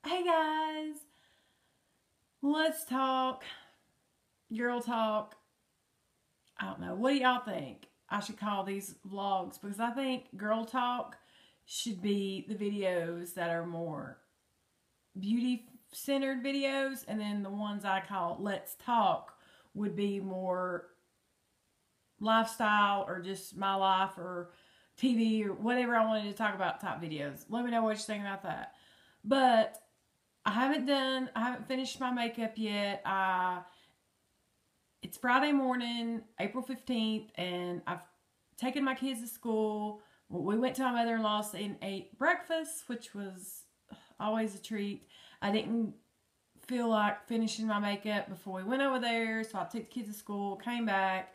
Hey guys, let's talk, girl talk. I don't know, what do y'all think I should call these vlogs? Because I think girl talk should be the videos that are more beauty centered videos, and then the ones I call let's talk would be more lifestyle or just my life or TV or whatever I wanted to talk about type videos. Let me know what you think about that. But I haven't finished my makeup yet. It's Friday morning, April 15th, and I've taken my kids to school. We went to my mother-in-law's and ate breakfast, which was always a treat. I didn't feel like finishing my makeup before we went over there, so I took the kids to school, came back.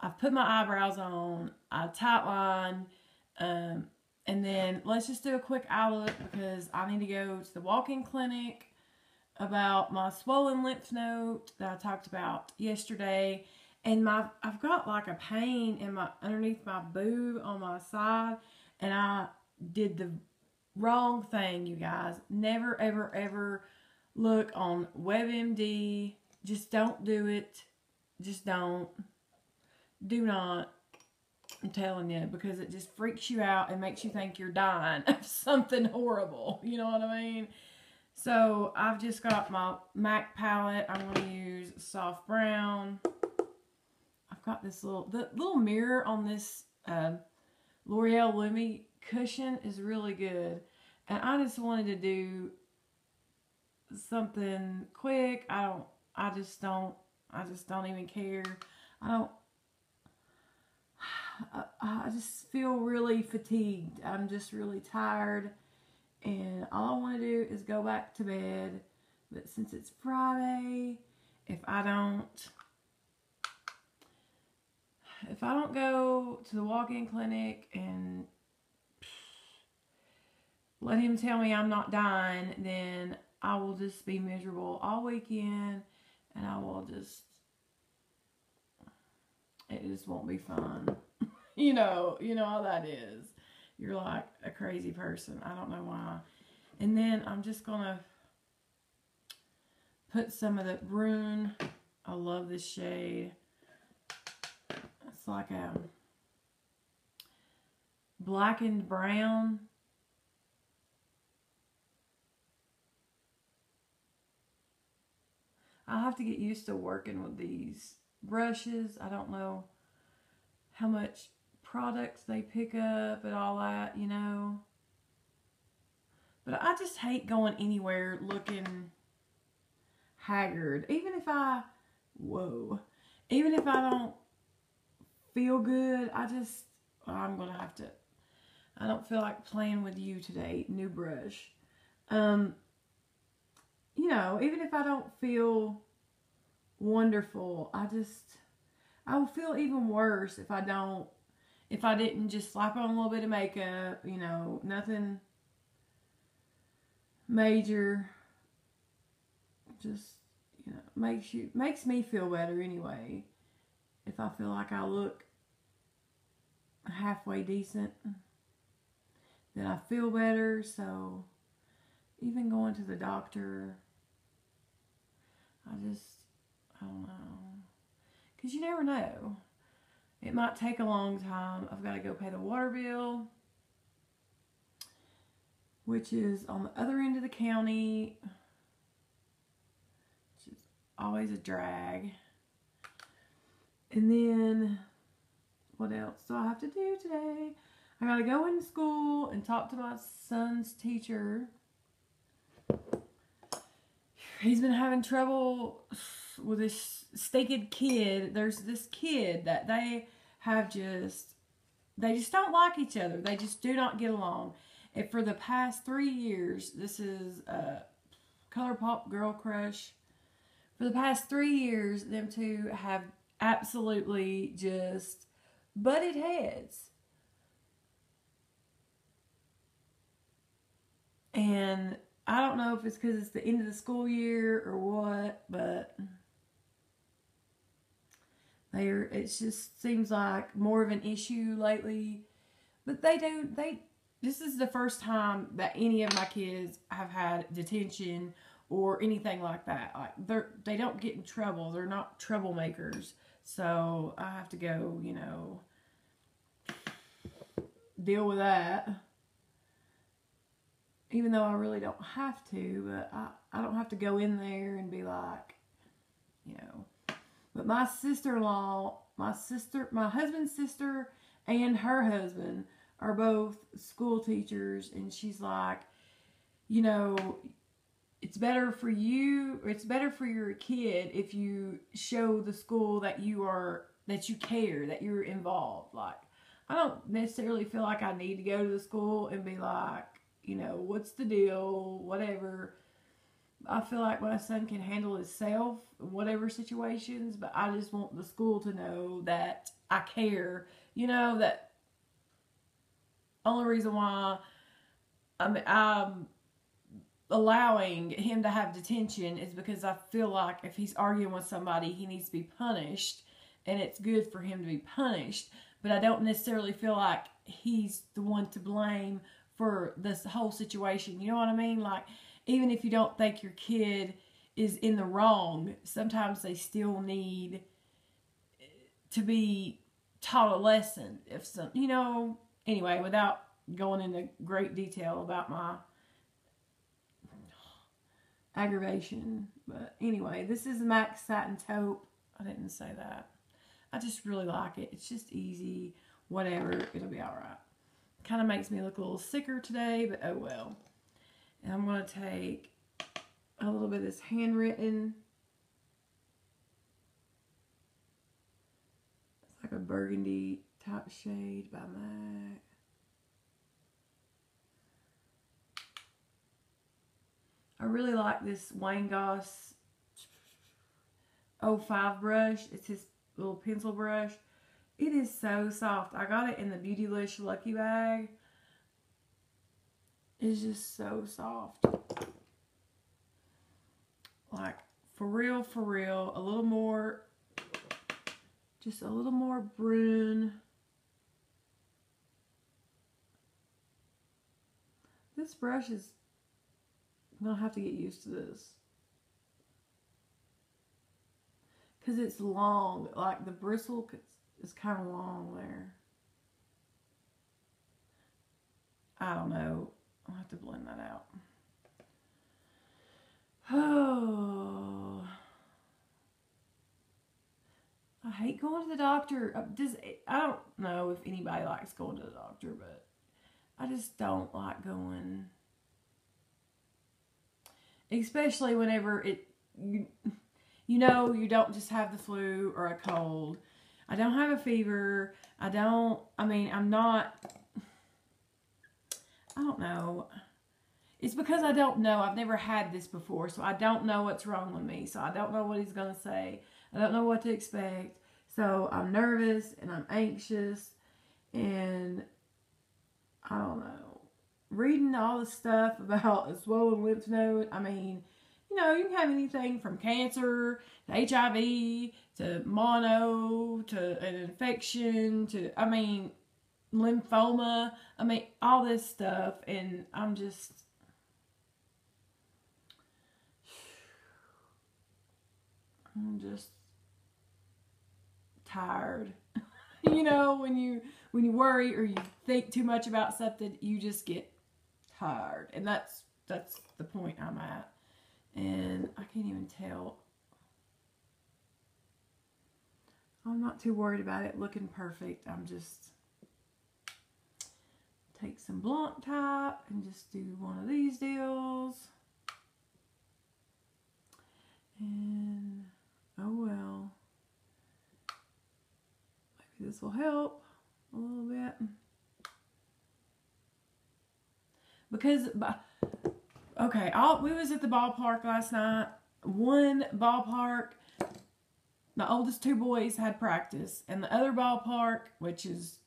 I put my eyebrows on, I tightlined, and then let's just do a quick eye look because I need to go to the walk-in clinic about my swollen lymph node that I talked about yesterday. And I've got like a pain in underneath my boob on my side, and I did the wrong thing, you guys. Never, ever, ever look on WebMD. Just don't do it. Just don't. Do not. I'm telling you, because it just freaks you out and makes you think you're dying of something horrible. You know what I mean? So I've just got my MAC palette. I'm going to use soft brown. I've got this the little mirror on this L'Oreal Lumi cushion is really good. And I just wanted to do something quick. I just don't even care. I just feel really fatigued. I'm just really tired. And all I want to do is go back to bed. But since it's Friday, if I don't go to the walk-in clinic and let him tell me I'm not dying, then I will just be miserable all weekend, and it just won't be fun. You know how that is. You're like a crazy person. I don't know why. And then I'm just going to put some of the Brun. I love this shade. It's like a blackened brown. I'll have to get used to working with these brushes. I don't know how much products they pick up and all that, you know. But I just hate going anywhere looking haggard. Even if I don't feel good, I'm going to have to, I don't feel like playing with you today, new brush. You know, even if I don't feel wonderful, I will feel even worse if I didn't just slap on a little bit of makeup, you know, nothing major. Just, you know, makes me feel better anyway. If I feel like I look halfway decent, then I feel better. So even going to the doctor, I don't know. Because you never know. It might take a long time. I've got to go pay the water bill, which is on the other end of the county, which is always a drag. And then, what else do I have to do today? I got to go into school and talk to my son's teacher. He's been having trouble with this stinking kid. There's this kid that they just don't like each other. They just do not get along. And for the past 3 years, this is a Colourpop girl crush. For the past 3 years, them two have absolutely just butted heads. And I don't know if it's because it's the end of the school year or what, but it just seems like more of an issue lately. But they this is the first time that any of my kids have had detention or anything like that. Like they don't get in trouble. They're not troublemakers. So I have to go, you know, deal with that. Even though I really don't have to, but I don't have to go in there and be like, you know. But my sister-in-law, my husband's sister and her husband are both school teachers, and she's like, you know, it's better for you, or it's better for your kid if you show the school that you care, that you're involved. Like, I don't necessarily feel like I need to go to the school and be like, you know, what's the deal, whatever. I feel like my son can handle himself in whatever situations, but I just want the school to know that I care. You know, that only reason why I'm allowing him to have detention is because I feel like if he's arguing with somebody, he needs to be punished, and it's good for him to be punished. But I don't necessarily feel like he's the one to blame for this whole situation. You know what I mean? Like, even if you don't think your kid is in the wrong, sometimes they still need to be taught a lesson. If some, you know, anyway, without going into great detail about my aggravation. But anyway, this is MAC Satin Taupe. I didn't say that. I just really like it. It's just easy. Whatever. It'll be alright. Kind of makes me look a little sicker today, but oh well. And I'm going to take a little bit of this Handwritten. It's like a burgundy type shade by MAC. I really like this Goss 05 brush. It's his little pencil brush. It is so soft. I got it in the Beautylish Lucky Bag. It's just so soft. Like, for real, a little more, just a little more Brun. This brush is, I'm going to have to get used to this. Because it's long, like the bristle is kind of long there. I don't know. I'll have to blend that out. Oh. I hate going to the doctor. I don't know if anybody likes going to the doctor, but I just don't like going. Especially whenever you know you don't just have the flu or a cold. I don't have a fever. I don't know. It's because I don't know. I've never had this before, so I don't know what's wrong with me. So I don't know what he's going to say. I don't know what to expect. So I'm nervous and I'm anxious, and I don't know. Reading all the stuff about a swollen lymph node, I mean, you know, you can have anything from cancer to HIV to mono to an infection to, I mean, lymphoma. I mean, all this stuff, and I'm just tired. You know, when you worry or you think too much about something, you just get tired, and that's the point I'm at. And I can't even tell. I'm not too worried about it looking perfect. I'm just take some Blanc Type and just do one of these deals. And oh well. Maybe this will help a little bit. Because, okay, we was at the ballpark last night. One ballpark, the oldest two boys had practice. And the other ballpark, which is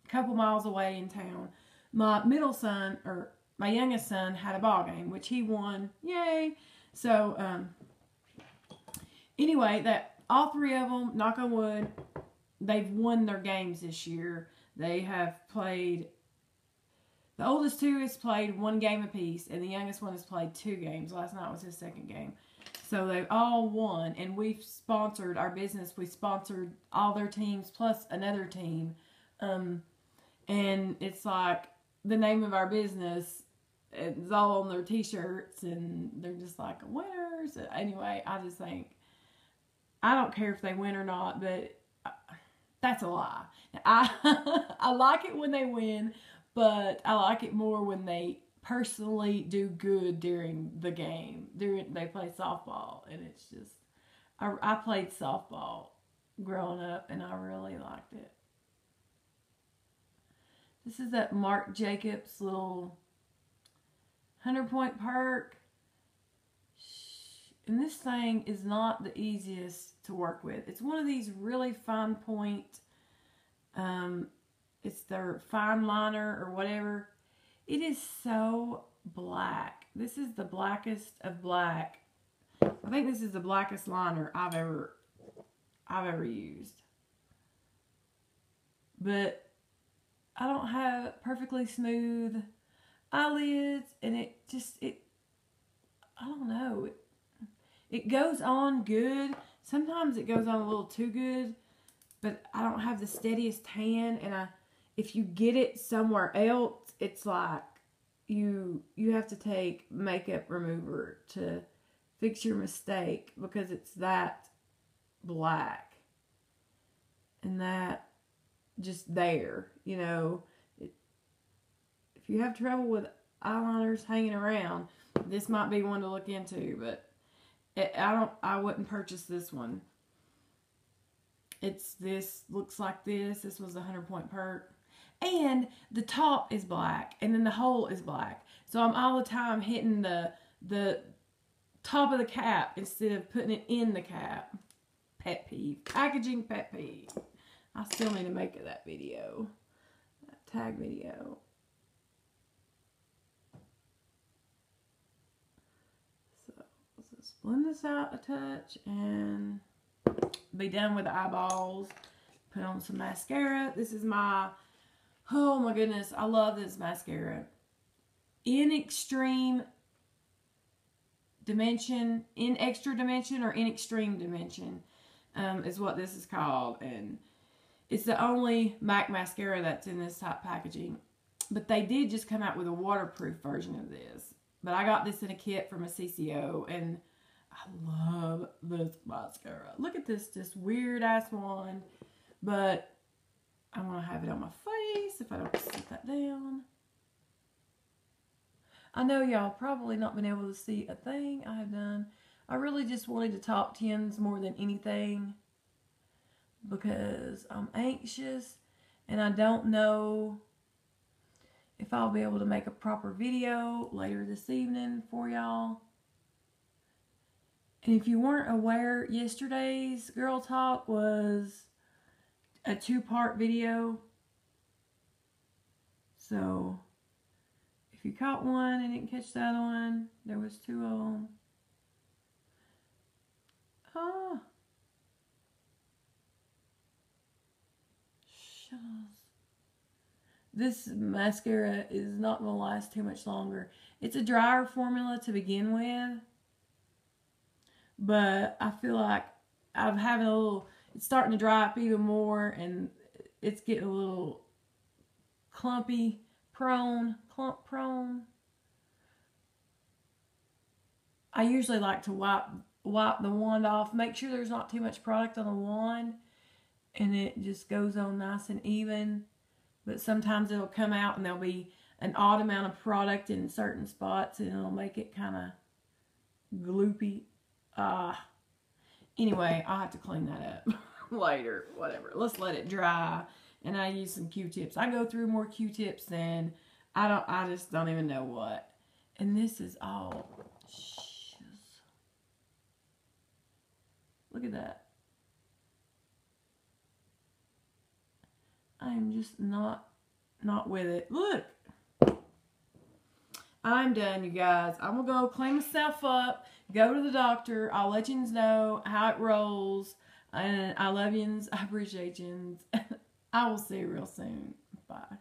a couple miles away in town, my middle son, or my youngest son, had a ball game, which he won. Yay! So, anyway, all three of them, knock on wood, they've won their games this year. They have played The oldest two has played 1 game apiece, and the youngest one has played 2 games. Last night was his 2nd game. So they all won, and we've sponsored our business. We sponsored all their teams plus another team. And it's like the name of our business. It's all on their t-shirts, and they're just like winners. Anyway, I just think, I don't care if they win or not, but that's a lie. I like it when they win, but I like it more when they personally do good during the game. They play softball, and it's just, I played softball growing up, and I really liked it. This is that Marc Jacobs little 100-point perk. And this thing is not the easiest to work with. It's one of these really fine point, it's their Fineliner or whatever. It is so black. This is the blackest of black. I think this is the blackest liner I've ever used. But I don't have perfectly smooth eyelids, and I don't know. It goes on good. Sometimes it goes on a little too good, but I don't have the steadiest tan, and if you get it somewhere else, it's like you have to take makeup remover to fix your mistake, because it's that black and that just there, you know. If you have trouble with eyeliners hanging around, this might be one to look into, but I wouldn't purchase this one. This looks like this. This was a 100-point perk. And the top is black, and then the hole is black. So I'm all the time hitting the top of the cap instead of putting it in the cap. Pet peeve. Packaging pet peeve. I still need to make that video. That tag video. So let's just blend this out a touch and be done with the eyeballs. Put on some mascara. This is my, oh my goodness, I love this mascara. In extreme dimension, in extra dimension, or in extreme dimension is what this is called. And it's the only MAC mascara that's in this type packaging. But they did just come out with a waterproof version of this. But I got this in a kit from a CCO, and I love this mascara. Look at this weird ass one. But I'm going to have it on my face if I don't sit that down. I know y'all probably not been able to see a thing I have done. I really just wanted to top 10s more than anything, because I'm anxious and I don't know if I'll be able to make a proper video later this evening for y'all. And if you weren't aware, yesterday's Girl Talk was a 2-part video. So if you caught one and didn't catch that one, there was 2 of them. Oh. Shucks. This mascara is not going to last too much longer. It's a drier formula to begin with, but I feel like I'm having a little, it's starting to dry up even more, and it's getting a little clumpy, clump prone. I usually like to wipe the wand off, make sure there's not too much product on the wand, and it just goes on nice and even. But sometimes it'll come out and there'll be an odd amount of product in certain spots, and it'll make it kind of gloopy. Anyway, I'll have to clean that up later. Whatever. Let's let it dry. And I use some Q-tips. I go through more Q-tips than I just don't even know what. And this is all. Look at that. I'm just not with it. Look. I'm done, you guys. I'm going to go clean myself up, go to the doctor. I'll let you know how it rolls. And I love yous. I appreciate yous. I will see you real soon. Bye.